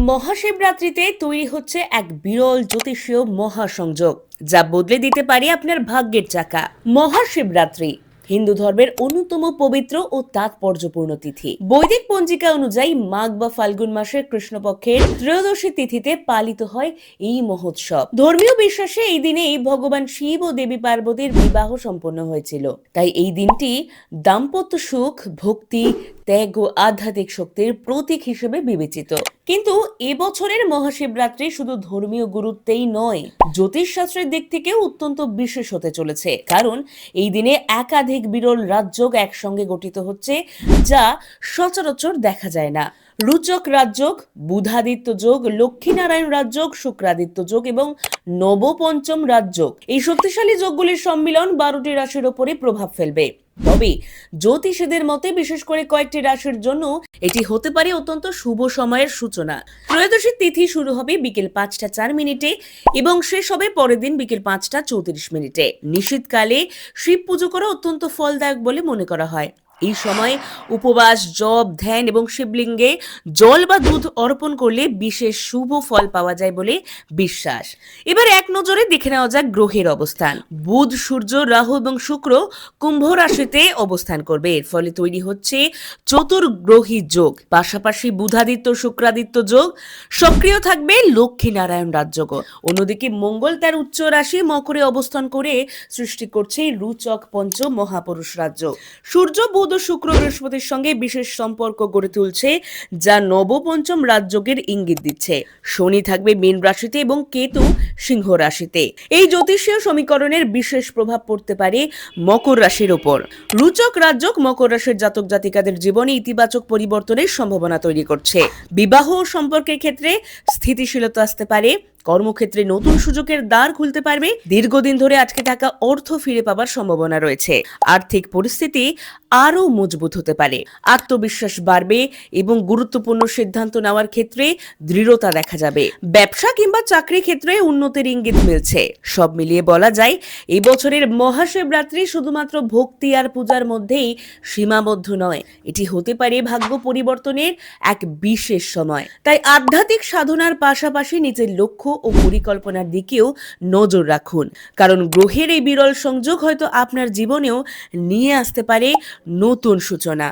মহাশিবরাত্রিতে তৈরি হচ্ছে এক বিরল জ্যোতিষীয় মহাসংযোগ, যা বদলে দিতে পারে আপনার ভাগ্যের চাকা। মহাশিবরাত্রি হিন্দু ধর্মের অন্যতম পবিত্র ও তাৎপর্যপূর্ণ তিথি। বৈদিক পঞ্জিকা অনুযায়ী মাঘ বা ফাল্গুন মাসের কৃষ্ণপক্ষের ত্রয়োদশী তিথিতে পালিত হয় এই মহোৎসব। ধর্মীয় বিশ্বাসে এই দিনেই ভগবান শিব ও দেবী পার্বতীর বিবাহ সম্পন্ন হয়েছিল। তাই এই দিনটি দাম্পত্য সুখ, ভক্তি, ত্যাগ ও আধ্যাত্মিক শক্তির প্রতীক হিসেবে বিবেচিত। কিন্তু এবছরের মহাশিবরাত্রি শুধু ধর্মীয় গুরুত্বেই নয়, জ্যোতিষশাস্ত্রের দিক থেকেও অত্যন্ত বিশেষ হতে চলেছে। কারণ এই দিনে একাধিক বিরল রাজযোগ একসঙ্গে গঠিত হচ্ছে, যা সচরাচর দেখা যায় না। রুচক রাজযোগ, বুধাদিত্য যোগ, লক্ষ্মীনারায়ণ রাজযোগ, শুক্রাদিত্য যোগ এবং নবপঞ্চম রাজযোগ, এই শক্তিশালী যোগগুলির সম্মিলন 12টি রাশির ওপরে প্রভাব ফেলবে। তবে জ্যোতিষীদের মতে বিশেষ করে কয়েকটি রাশির জন্য এটি হতে পারে অত্যন্ত শুভ সময়ের সূচনা। ত্রয়োদশী তিথি শুরু হবে বিকেল 5টা 4 মিনিটে এবং শেষ হবে পরের দিন বিকেল 5টা 34 মিনিটে। নিশীথকালে শিব পুজো করা অত্যন্ত ফলদায়ক বলে মনে করা হয়। এই সময় উপবাস, জপ, ধ্যান এবং শিবলিঙ্গে জল বা দুধ অর্পণ করলে বিশেষ শুভ ফল পাওয়া যায় বলে বিশ্বাস। এবার এক নজরে দেখে নেওয়া যাক গ্রহের অবস্থান। বুধ, সূর্য, রাহু এবং শুক্র কুম্ভ রাশিতে অবস্থান করবে। এর ফলে তৈরি হচ্ছে চতুর্গ্রহী যোগ। পাশাপাশি বুধাদিত্য শুক্রাদিত্য যোগ সক্রিয় থাকবে, লক্ষ্মীনারায়ণ রাজযোগ। অন্যদিকে মঙ্গল তার উচ্চ রাশি মকরে অবস্থান করে সৃষ্টি করছে রুচক পঞ্চম মহাপুরুষ রাজযোগ। সূর্য, বুধ ও শুক্র বৃহস্পতির সঙ্গে বিশেষ সম্পর্ক গড়ে তুলছে, যা নবপঞ্চম রাজযোগের ইঙ্গিত দিচ্ছে। শনি থাকবে মীন রাশিতে এবং কেতু সিংহ রাশিতে। এই জ্যোতিষীয় সমীকরণের বিশেষ প্রভাব পড়তে পারে মকর রাশির ওপর। রুচক রাজযোগ মকর রাশির জাতক জাতিকাদের জীবনে ইতিবাচক পরিবর্তনের সম্ভাবনা তৈরি করছে। বিবাহ ও সম্পর্কের ক্ষেত্রে স্থিতিশীলতা আসতে পারে। কর্মক্ষেত্রে নতুন সুযোগের দ্বার খুলতে পারবে। দীর্ঘদিন ধরে আটকে থাকা অর্থ ফিরে পাবার সম্ভাবনা রয়েছে। আর্থিক পরিস্থিতি আরও মজবুত হতে পারে। আত্মবিশ্বাস বাড়বে এবং গুরুত্বপূর্ণ সিদ্ধান্ত নেওয়ার ক্ষেত্রে দৃঢ়তা দেখা যাবে। ব্যবসা কিংবা চাকরি ক্ষেত্রে উন্নতির ইঙ্গিত মিলছে। সব মিলিয়ে বলা যায় এই বছরের মহাশিবরাত্রি শুধুমাত্র ভক্তি আর পূজার মধ্যেই সীমাবদ্ধ নয়, এটি হতে পারে ভাগ্য পরিবর্তনের এক বিশেষ সময়। তাই আধ্যাত্মিক সাধনার পাশাপাশি নিজের লক্ষ্য ও পরিকল্পনার দিকেও নজর রাখুন, কারণ গ্রহের এই বিরল সংযোগ হয়তো আপনার জীবনেও নিয়ে আসতে পারে নতুন সূচনা।